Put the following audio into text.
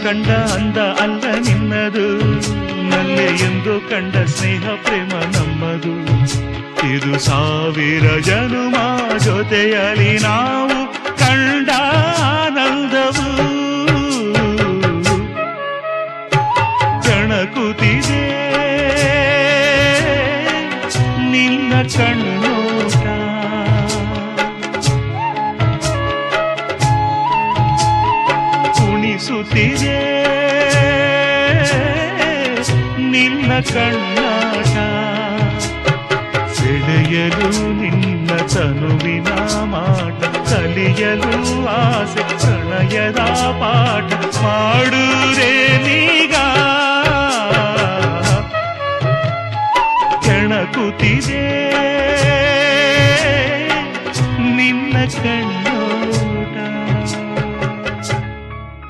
ಕಂಡ ಅಂದ ಅಲ್ಲ ನಿನ್ನದು, ನಲ್ಲೆ ಎಂದು ಕಂಡ ಸ್ನೇಹ ಪ್ರೇಮ ನಮ್ಮದು. ಇದು 1000 ಜನುಮ ಜೊತೆಯಲಿ ನಾವು ಕಂಡ ಆನಂದವು. ಕಣಕುತಿದೆ ನಿನ್ನ ಕಣ್ಣೋಟ, ಕುಣಿಸುತ್ತಿದೆ ನಿನ್ನ ಕಣ್ಣಾಟ. ಸೆಳೆಯಲು ನಿನ್ನ ತನುವಿನ ಮಾಟ, ಕಲಿಯಲು ಆಸೆ ಪ್ರಣಯದ ಪಾಠ ಮಾಡುವುದೇ